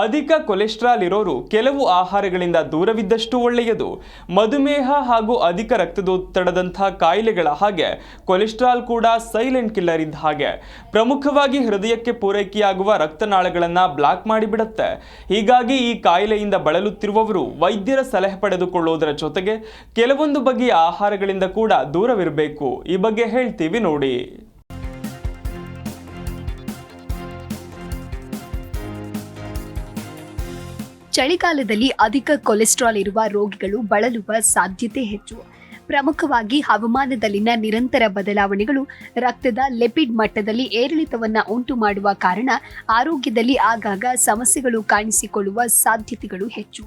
ಅಧಿಕ ಕೊಲೆಸ್ಟ್ರಾಲ್ ಇರೋರು ಕೆಲವು ಆಹಾರಗಳಿಂದ ದೂರವಿದ್ದಷ್ಟು ಒಳ್ಳೆಯದು. ಮಧುಮೇಹ ಹಾಗೂ ಅಧಿಕ ರಕ್ತದೊತ್ತಡದಂಥ ಕಾಯಿಲೆಗಳ ಹಾಗೆ ಕೊಲೆಸ್ಟ್ರಾಲ್ ಕೂಡ ಸೈಲೆಂಟ್ ಕಿಲ್ಲರ್ ಇದ್ದ ಹಾಗೆ. ಪ್ರಮುಖವಾಗಿ ಹೃದಯಕ್ಕೆ ಪೂರೈಕೆಯಾಗುವ ರಕ್ತನಾಳಗಳನ್ನು ಬ್ಲಾಕ್ ಮಾಡಿಬಿಡುತ್ತೆ. ಹೀಗಾಗಿ ಈ ಕಾಯಿಲೆಯಿಂದ ಬಳಲುತ್ತಿರುವವರು ವೈದ್ಯರ ಸಲಹೆ ಪಡೆದುಕೊಳ್ಳುವುದರ ಜೊತೆಗೆ ಕೆಲವೊಂದು ಬಗೆಯ ಆಹಾರಗಳಿಂದ ಕೂಡ ದೂರವಿರಬೇಕು. ಈ ಬಗ್ಗೆ ಹೇಳ್ತೀವಿ ನೋಡಿ. ಚಳಿಗಾಲದಲ್ಲಿ ಅಧಿಕ ಕೊಲೆಸ್ಟ್ರಾಲ್ ಇರುವ ರೋಗಿಗಳು ಬಳಲುವ ಸಾಧ್ಯತೆ ಹೆಚ್ಚು. ಪ್ರಮುಖವಾಗಿ ಹವಾಮಾನದಲ್ಲಿನ ನಿರಂತರ ಬದಲಾವಣೆಗಳು ರಕ್ತದ ಲಿಪಿಡ್ ಮಟ್ಟದಲ್ಲಿ ಏರಿಳಿತವನ್ನು ಉಂಟು ಮಾಡುವ ಕಾರಣ ಆರೋಗ್ಯದಲ್ಲಿ ಆಗಾಗ ಸಮಸ್ಯೆಗಳು ಕಾಣಿಸಿಕೊಳ್ಳುವ ಸಾಧ್ಯತೆಗಳು ಹೆಚ್ಚು.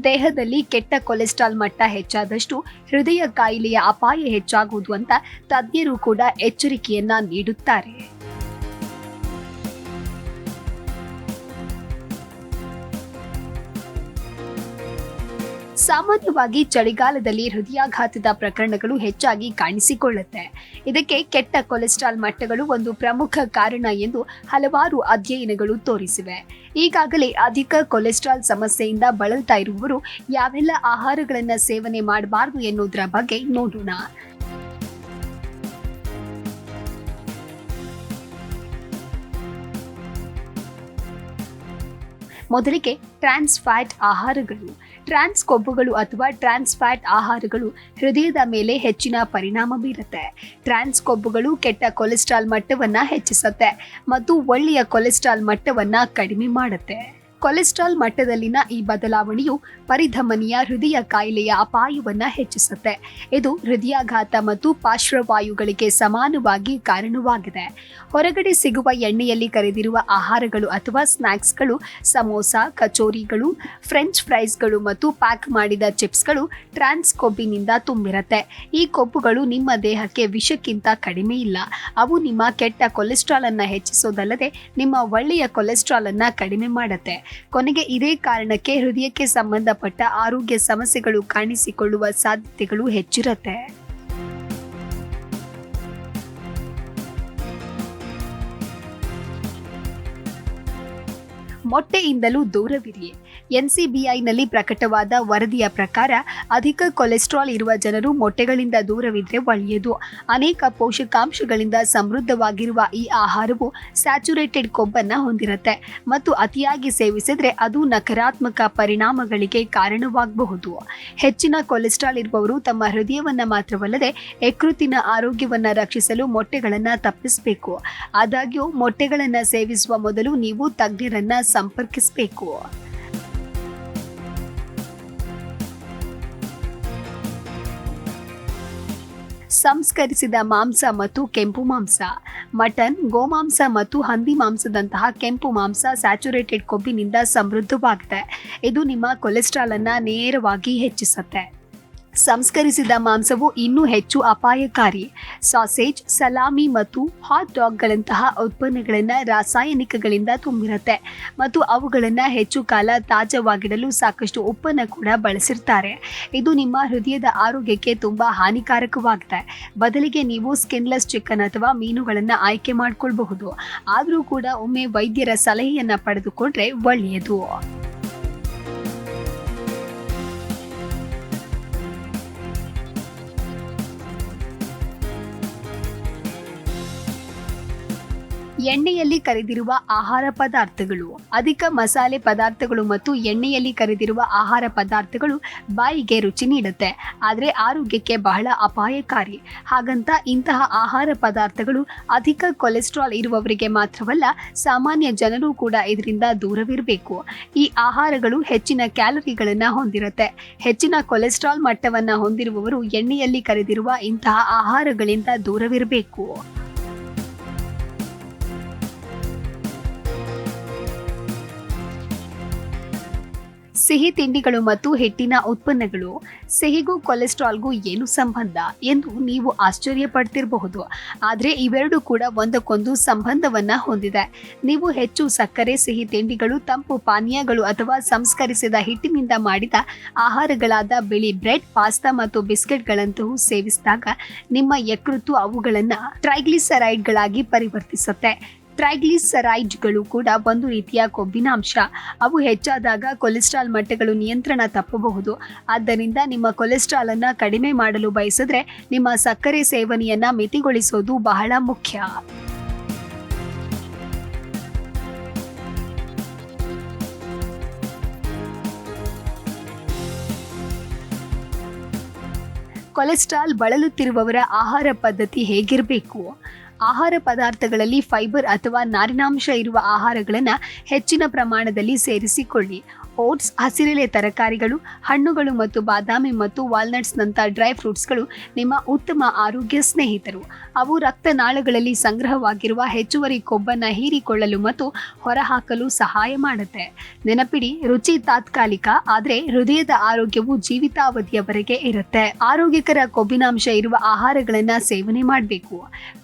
ದೇಹದಲ್ಲಿ ಕೆಟ್ಟ ಕೊಲೆಸ್ಟ್ರಾಲ್ ಮಟ್ಟ ಹೆಚ್ಚಾದಷ್ಟು ಹೃದಯ ಕಾಯಿಲೆಯ ಅಪಾಯ ಹೆಚ್ಚಾಗುವುದು ಅಂತ ತಜ್ಞರು ಕೂಡ ಎಚ್ಚರಿಕೆಯನ್ನ ನೀಡುತ್ತಾರೆ. ಸಾಮಾನ್ಯವಾಗಿ ಚಳಿಗಾಲದಲ್ಲಿ ಹೃದಯಾಘಾತದ ಪ್ರಕರಣಗಳು ಹೆಚ್ಚಾಗಿ ಕಾಣಿಸಿಕೊಳ್ಳುತ್ತೆ. ಇದಕ್ಕೆ ಕೆಟ್ಟ ಕೊಲೆಸ್ಟ್ರಾಲ್ ಮಟ್ಟಗಳು ಒಂದು ಪ್ರಮುಖ ಕಾರಣ ಎಂದು ಹಲವಾರು ಅಧ್ಯಯನಗಳು ತೋರಿಸಿವೆ. ಈಗಾಗಲೇ ಅಧಿಕ ಕೊಲೆಸ್ಟ್ರಾಲ್ ಸಮಸ್ಯೆಯಿಂದ ಬಳಲ್ತಾ ಇರುವವರು ಯಾವೆಲ್ಲ ಆಹಾರಗಳನ್ನು ಸೇವನೆ ಮಾಡಬಾರದು ಎನ್ನುವುದರ ಬಗ್ಗೆ ನೋಡೋಣ. ಮೊದಲಿಗೆ ಟ್ರಾನ್ಸ್ ಫ್ಯಾಟ್ ಆಹಾರಗಳು. ಟ್ರಾನ್ಸ್ ಕೊಬ್ಬುಗಳು ಅಥವಾ ಟ್ರಾನ್ಸ್ ಫ್ಯಾಟ್ ಆಹಾರಗಳು ಹೃದಯದ ಮೇಲೆ ಹೆಚ್ಚಿನ ಪರಿಣಾಮ ಬೀರುತ್ತೆ. ಟ್ರಾನ್ಸ್ ಕೊಬ್ಬುಗಳು ಕೆಟ್ಟ ಕೊಲೆಸ್ಟ್ರಾಲ್ ಮಟ್ಟವನ್ನ ಹೆಚ್ಚಿಸುತ್ತೆ ಮತ್ತು ಒಳ್ಳೆಯ ಕೊಲೆಸ್ಟ್ರಾಲ್ ಮಟ್ಟವನ್ನ ಕಡಿಮೆ ಮಾಡುತ್ತೆ. ಕೊಲೆಸ್ಟ್ರಾಲ್ ಮಟ್ಟದಲ್ಲಿನ ಈ ಬದಲಾವಣೆಯು ಪರಿಧಮನಿಯ ಹೃದಯ ಕಾಯಿಲೆಯ ಅಪಾಯವನ್ನು ಹೆಚ್ಚಿಸುತ್ತೆ. ಇದು ಹೃದಯಾಘಾತ ಮತ್ತು ಪಾರ್ಶ್ವವಾಯುಗಳಿಗೆ ಸಮಾನವಾಗಿ ಕಾರಣವಾಗಿದೆ. ಹೊರಗಡೆ ಸಿಗುವ ಎಣ್ಣೆಯಲ್ಲಿ ಕರೆದಿರುವ ಆಹಾರಗಳು ಅಥವಾ ಸ್ನ್ಯಾಕ್ಸ್ಗಳು, ಸಮೋಸ, ಕಚೋರಿಗಳು, ಫ್ರೆಂಚ್ ಫ್ರೈಸ್ಗಳು ಮತ್ತು ಪ್ಯಾಕ್ ಮಾಡಿದ ಚಿಪ್ಸ್ಗಳು ಟ್ರಾನ್ಸ್ ಕೊಬ್ಬಿನಿಂದ ತುಂಬಿರುತ್ತೆ. ಈ ಕೊಬ್ಬುಗಳು ನಿಮ್ಮ ದೇಹಕ್ಕೆ ವಿಷಕ್ಕಿಂತ ಕಡಿಮೆ ಇಲ್ಲ. ಅವು ನಿಮ್ಮ ಕೆಟ್ಟ ಕೊಲೆಸ್ಟ್ರಾಲ್ ಅನ್ನು ಹೆಚ್ಚಿಸೋದಲ್ಲದೆ ನಿಮ್ಮ ಒಳ್ಳೆಯ ಕೊಲೆಸ್ಟ್ರಾಲ್ ಅನ್ನು ಕಡಿಮೆ ಮಾಡುತ್ತೆ. ಕೊನೆಗೆ ಇದೇ ಕಾರಣಕ್ಕೆ ಹೃದಯಕ್ಕೆ ಸಂಬಂಧಪಟ್ಟ ಆರೋಗ್ಯ ಸಮಸ್ಯೆಗಳು ಕಾಣಿಸಿಕೊಳ್ಳುವ ಸಾಧ್ಯತೆಗಳು ಹೆಚ್ಚಿರುತ್ತೆ. ಮೊಟ್ಟೆಯಿಂದಲೂ ದೂರವಿರಿ. NCBIನಲ್ಲಿ ಪ್ರಕಟವಾದ ವರದಿಯ ಪ್ರಕಾರ ಅಧಿಕ ಕೊಲೆಸ್ಟ್ರಾಲ್ ಇರುವ ಜನರು ಮೊಟ್ಟೆಗಳಿಂದ ದೂರವಿದ್ರೆ ಒಳ್ಳೆಯದು. ಅನೇಕ ಪೋಷಕಾಂಶಗಳಿಂದ ಸಮೃದ್ಧವಾಗಿರುವ ಈ ಆಹಾರವು ಸ್ಯಾಚುರೇಟೆಡ್ ಕೊಬ್ಬನ್ನು ಹೊಂದಿರುತ್ತೆ ಮತ್ತು ಅತಿಯಾಗಿ ಸೇವಿಸಿದ್ರೆ ಅದು ನಕಾರಾತ್ಮಕ ಪರಿಣಾಮಗಳಿಗೆ ಕಾರಣವಾಗಬಹುದು. ಹೆಚ್ಚಿನ ಕೊಲೆಸ್ಟ್ರಾಲ್ ಇರುವವರು ತಮ್ಮ ಹೃದಯವನ್ನ ಮಾತ್ರವಲ್ಲದೆ ಯಕೃತ್ತಿನ ಆರೋಗ್ಯವನ್ನ ರಕ್ಷಿಸಲು ಮೊಟ್ಟೆಗಳನ್ನು ತಪ್ಪಿಸಬೇಕು. ಆದಾಗ್ಯೂ ಮೊಟ್ಟೆಗಳನ್ನು ಸೇವಿಸುವ ಮೊದಲು ನೀವು ತಜ್ಞರನ್ನ ಸಂಪರ್ಕಿಸಬೇಕು. ಸಂಸ್ಕರಿಸಿದ ಮಾಂಸ ಮತ್ತು ಕೆಂಪು ಮಾಂಸ. ಮಟನ್, ಗೋಮಾಂಸ ಮತ್ತು ಹಂದಿ ಮಾಂಸದಂತಹ ಕೆಂಪು ಮಾಂಸ ಸ್ಯಾಚುರೇಟೆಡ್ ಕೊಬ್ಬಿನಿಂದ ಸಮೃದ್ಧವಾಗಿದೆ. ಇದು ನಿಮ್ಮ ಕೊಲೆಸ್ಟ್ರಾಲ್ ಅನ್ನು ನೇರವಾಗಿ ಹೆಚ್ಚಿಸುತ್ತೆ. ಸಂಸ್ಕರಿಸಿದ ಮಾಂಸವು ಇನ್ನೂ ಹೆಚ್ಚು ಅಪಾಯಕಾರಿ. ಸಾಸೇಜ್, ಸಲಾಮಿ ಮತ್ತು ಹಾಟ್ ಡಾಗ್ಗಳಂತಹ ಉತ್ಪನ್ನಗಳನ್ನು ರಾಸಾಯನಿಕಗಳಿಂದ ತುಂಬಿರುತ್ತೆ ಮತ್ತು ಅವುಗಳನ್ನು ಹೆಚ್ಚು ಕಾಲ ತಾಜಾವಾಗಿಡಲು ಸಾಕಷ್ಟು ಉಪ್ಪನ್ನು ಕೂಡ ಬಳಸಿರ್ತಾರೆ. ಇದು ನಿಮ್ಮ ಹೃದಯದ ಆರೋಗ್ಯಕ್ಕೆ ತುಂಬಾ ಹಾನಿಕಾರಕವಾಗಿದೆ. ಬದಲಿಗೆ ನೀವು ಸ್ಕಿನ್ಲೆಸ್ ಚಿಕನ್ ಅಥವಾ ಮೀನುಗಳನ್ನು ಆಯ್ಕೆ ಮಾಡಿಕೊಳ್ಳಬಹುದು. ಆದರೂ ಕೂಡ ಒಮ್ಮೆ ವೈದ್ಯರ ಸಲಹೆಯನ್ನು ಪಡೆದುಕೊಂಡ್ರೆ ಒಳ್ಳೆಯದು. ಎಣ್ಣೆಯಲ್ಲಿ ಕರಿದಿರುವ ಆಹಾರ ಪದಾರ್ಥಗಳು. ಅಧಿಕ ಮಸಾಲೆ ಪದಾರ್ಥಗಳು ಮತ್ತು ಎಣ್ಣೆಯಲ್ಲಿ ಕರಿದಿರುವ ಆಹಾರ ಪದಾರ್ಥಗಳು ಬಾಯಿಗೆ ರುಚಿ ನೀಡುತ್ತೆ, ಆದರೆ ಆರೋಗ್ಯಕ್ಕೆ ಬಹಳ ಅಪಾಯಕಾರಿ. ಹಾಗಂತ ಇಂತಹ ಆಹಾರ ಪದಾರ್ಥಗಳು ಅಧಿಕ ಕೊಲೆಸ್ಟ್ರಾಲ್ ಇರುವವರಿಗೆ ಮಾತ್ರವಲ್ಲ, ಸಾಮಾನ್ಯ ಜನರು ಕೂಡ ಇದರಿಂದ ದೂರವಿರಬೇಕು. ಈ ಆಹಾರಗಳು ಹೆಚ್ಚಿನ ಕ್ಯಾಲರಿಗಳನ್ನು ಹೊಂದಿರುತ್ತೆ. ಹೆಚ್ಚಿನ ಕೊಲೆಸ್ಟ್ರಾಲ್ ಮಟ್ಟವನ್ನು ಹೊಂದಿರುವವರು ಎಣ್ಣೆಯಲ್ಲಿ ಕರಿದಿರುವ ಇಂತಹ ಆಹಾರಗಳಿಂದ ದೂರವಿರಬೇಕು. ಸಿಹಿ ತಿಂಡಿಗಳು ಮತ್ತು ಹಿಟ್ಟಿನ ಉತ್ಪನ್ನಗಳು. ಸಿಹಿಗೂ ಕೊಲೆಸ್ಟ್ರಾಲ್ಗೂ ಏನು ಸಂಬಂಧ ಎಂದು ನೀವು ಆಶ್ಚರ್ಯ ಪಡ್ತಿರಬಹುದು. ಆದರೆ ಇವೆರಡೂ ಕೂಡ ಒಂದಕ್ಕೊಂದು ಸಂಬಂಧವನ್ನ ಹೊಂದಿದೆ. ನೀವು ಹೆಚ್ಚು ಸಕ್ಕರೆ, ಸಿಹಿ ತಿಂಡಿಗಳು, ತಂಪು ಪಾನೀಯಗಳು ಅಥವಾ ಸಂಸ್ಕರಿಸಿದ ಹಿಟ್ಟಿನಿಂದ ಮಾಡಿದ ಆಹಾರಗಳಾದ ಬಿಳಿ ಬ್ರೆಡ್, ಪಾಸ್ತಾ ಮತ್ತು ಬಿಸ್ಕೆಟ್ಗಳಂತೂ ಸೇವಿಸಿದಾಗ ನಿಮ್ಮ ಯಕೃತ್ತು ಅವುಗಳನ್ನು ಟ್ರೈಗ್ಲಿಸರೈಡ್ಗಳಾಗಿ ಪರಿವರ್ತಿಸುತ್ತೆ. ಟ್ರೈಗ್ಲಿಸರೈಡ್ಗಳು ಕೂಡ ಒಂದು ರೀತಿಯ ಕೊಬ್ಬಿನಾಂಶ. ಅವು ಹೆಚ್ಚಾದಾಗ ಕೊಲೆಸ್ಟ್ರಾಲ್ ಮಟ್ಟಗಳು ನಿಯಂತ್ರಣ ತಪ್ಪಬಹುದು. ಆದ್ದರಿಂದ ನಿಮ್ಮ ಕೊಲೆಸ್ಟ್ರಾಲ್ ಅನ್ನು ಕಡಿಮೆ ಮಾಡಲು ಬಯಸಿದ್ರೆ ನಿಮ್ಮ ಸಕ್ಕರೆ ಸೇವನೆಯನ್ನ ಮಿತಿಗೊಳಿಸೋದು ಬಹಳ ಮುಖ್ಯ. ಕೊಲೆಸ್ಟ್ರಾಲ್ ಬಳಲುತ್ತಿರುವವರ ಆಹಾರ ಪದ್ಧತಿ ಹೇಗಿರಬೇಕು? ಆಹಾರ ಪದಾರ್ಥಗಳಲ್ಲಿ ಫೈಬರ್ ಅಥವಾ ನಾರಿನಾಂಶ ಇರುವ ಆಹಾರಗಳನ್ನು ಹೆಚ್ಚಿನ ಪ್ರಮಾಣದಲ್ಲಿ ಸೇರಿಸಿಕೊಳ್ಳಿ. ಓಟ್ಸ್, ಹಸಿರೆಲೆ ತರಕಾರಿಗಳು, ಹಣ್ಣುಗಳು ಮತ್ತು ಬಾದಾಮಿ ಮತ್ತು ವಾಲ್ನಟ್ಸ್ನಂಥ ಡ್ರೈ ಫ್ರೂಟ್ಸ್ಗಳು ನಿಮ್ಮ ಉತ್ತಮ ಆರೋಗ್ಯ ಸ್ನೇಹಿತರು. ಅವು ರಕ್ತನಾಳಗಳಲ್ಲಿ ಸಂಗ್ರಹವಾಗಿರುವ ಹೆಚ್ಚುವರಿ ಕೊಬ್ಬನ್ನು ಹೀರಿಕೊಳ್ಳಲು ಮತ್ತು ಹೊರಹಾಕಲು ಸಹಾಯ ಮಾಡುತ್ತೆ. ನೆನಪಿಡಿ, ರುಚಿ ತಾತ್ಕಾಲಿಕ, ಆದರೆ ಹೃದಯದ ಆರೋಗ್ಯವು ಜೀವಿತಾವಧಿಯವರೆಗೆ ಇರುತ್ತೆ. ಆರೋಗ್ಯಕರ ಕೊಬ್ಬಿನಾಂಶ ಇರುವ ಆಹಾರಗಳನ್ನು ಸೇವನೆ ಮಾಡಬೇಕು.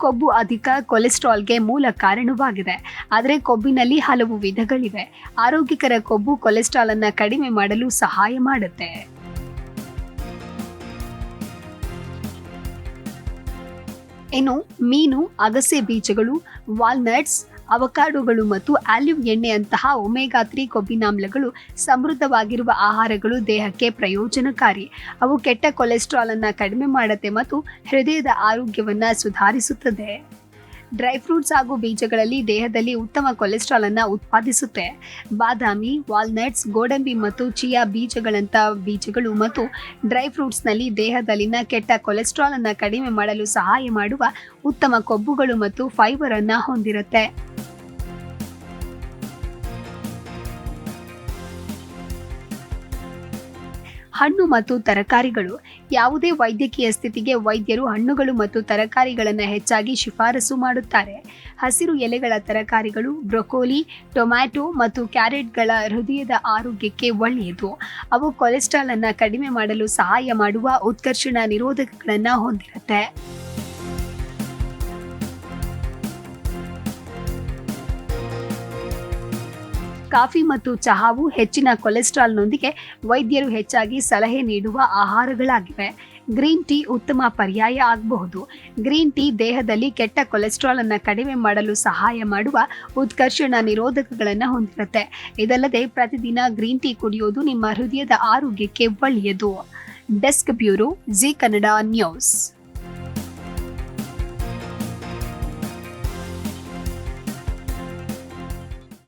ಕೊಬ್ಬು ಅಧಿಕ ಕೊಲೆಸ್ಟ್ರಾಲ್ಗೆ ಮೂಲ ಕಾರಣವಾಗಿದೆ, ಆದರೆ ಕೊಬ್ಬಿನಲ್ಲಿ ಹಲವು ವಿಧಗಳಿವೆ. ಆರೋಗ್ಯಕರ ಕೊಬ್ಬು ಕೊಲೆಸ್ಟ್ರಾಲ್ ಅನ್ನು ಕಡಿಮೆ ಮಾಡಲು ಸಹಾಯ ಮಾಡುತ್ತೆ. ಇನ್ನು ಮೀನು, ಅಗಸೆ ಬೀಜಗಳು, ವಾಲ್ನಟ್ಸ್, ಅವಕಾಡೋಗಳು ಮತ್ತು ಆಲಿವ್ ಎಣ್ಣೆಯಂತಹ ಒಮೆಗಾ 3 ಕೊಬ್ಬಿನಾಮ್ಲಗಳು ಸಮೃದ್ಧವಾಗಿರುವ ಆಹಾರಗಳು ದೇಹಕ್ಕೆ ಪ್ರಯೋಜನಕಾರಿ. ಅವು ಕೆಟ್ಟ ಕೊಲೆಸ್ಟ್ರಾಲ್ ಅನ್ನು ಕಡಿಮೆ ಮಾಡುತ್ತೆ ಮತ್ತು ಹೃದಯದ ಆರೋಗ್ಯವನ್ನು ಸುಧಾರಿಸುತ್ತದೆ. ಡ್ರೈ ಫ್ರೂಟ್ಸ್ ಹಾಗೂ ಬೀಜಗಳಲ್ಲಿ ದೇಹದಲ್ಲಿ ಉತ್ತಮ ಕೊಲೆಸ್ಟ್ರಾಲ್ ಅನ್ನು ಉತ್ಪಾದಿಸುತ್ತೆ. ಬಾದಾಮಿ, ವಾಲ್ನಟ್ಸ್, ಗೋಡಂಬಿ ಮತ್ತು ಚಿಯಾ ಬೀಜಗಳಂಥ ಬೀಜಗಳು ಮತ್ತು ಡ್ರೈ ಫ್ರೂಟ್ಸ್ನಲ್ಲಿ ದೇಹದಲ್ಲಿನ ಕೆಟ್ಟ ಕೊಲೆಸ್ಟ್ರಾಲ್ ಅನ್ನು ಕಡಿಮೆ ಮಾಡಲು ಸಹಾಯ ಮಾಡುವ ಉತ್ತಮ ಕೊಬ್ಬುಗಳು ಮತ್ತು ಫೈಬರ್ ಅನ್ನು ಹೊಂದಿರುತ್ತೆ. ಹಣ್ಣು ಮತ್ತು ತರಕಾರಿಗಳು. ಯಾವುದೇ ವೈದ್ಯಕೀಯ ಸ್ಥಿತಿಗೆ ವೈದ್ಯರು ಹಣ್ಣುಗಳು ಮತ್ತು ತರಕಾರಿಗಳನ್ನು ಹೆಚ್ಚಾಗಿ ಶಿಫಾರಸು ಮಾಡುತ್ತಾರೆ. ಹಸಿರು ಎಲೆಗಳ ತರಕಾರಿಗಳು, ಬ್ರೊಕೊಲಿ, ಟೊಮ್ಯಾಟೊ ಮತ್ತು ಕ್ಯಾರೆಟ್ಗಳ ಹೃದಯದ ಆರೋಗ್ಯಕ್ಕೆ ಒಳ್ಳೆಯದು. ಅವು ಕೊಲೆಸ್ಟ್ರಾಲ್ ಅನ್ನು ಕಡಿಮೆ ಮಾಡಲು ಸಹಾಯ ಮಾಡುವ ಉತ್ಕರ್ಷಣ ನಿರೋಧಕಗಳನ್ನು ಹೊಂದಿರುತ್ತೆ. ಕಾಫಿ ಮತ್ತು ಚಹಾವು ಹೆಚ್ಚಿನ ಕೊಲೆಸ್ಟ್ರಾಲ್ನೊಂದಿಗೆ ವೈದ್ಯರು ಹೆಚ್ಚಾಗಿ ಸಲಹೆ ನೀಡುವ ಆಹಾರಗಳಾಗಿವೆ. ಗ್ರೀನ್ ಟೀ ಉತ್ತಮ ಪರ್ಯಾಯ ಆಗಬಹುದು. ಗ್ರೀನ್ ಟೀ ದೇಹದಲ್ಲಿ ಕೆಟ್ಟ ಕೊಲೆಸ್ಟ್ರಾಲ್ ಅನ್ನು ಕಡಿಮೆ ಮಾಡಲು ಸಹಾಯ ಮಾಡುವ ಉತ್ಕರ್ಷಣ ನಿರೋಧಕಗಳನ್ನು ಹೊಂದಿರುತ್ತೆ. ಇದಲ್ಲದೆ ಪ್ರತಿದಿನ ಗ್ರೀನ್ ಟೀ ಕುಡಿಯೋದು ನಿಮ್ಮ ಹೃದಯದ ಆರೋಗ್ಯಕ್ಕೆ ಒಳ್ಳೆಯದು. Desk bureau, G Kannada news.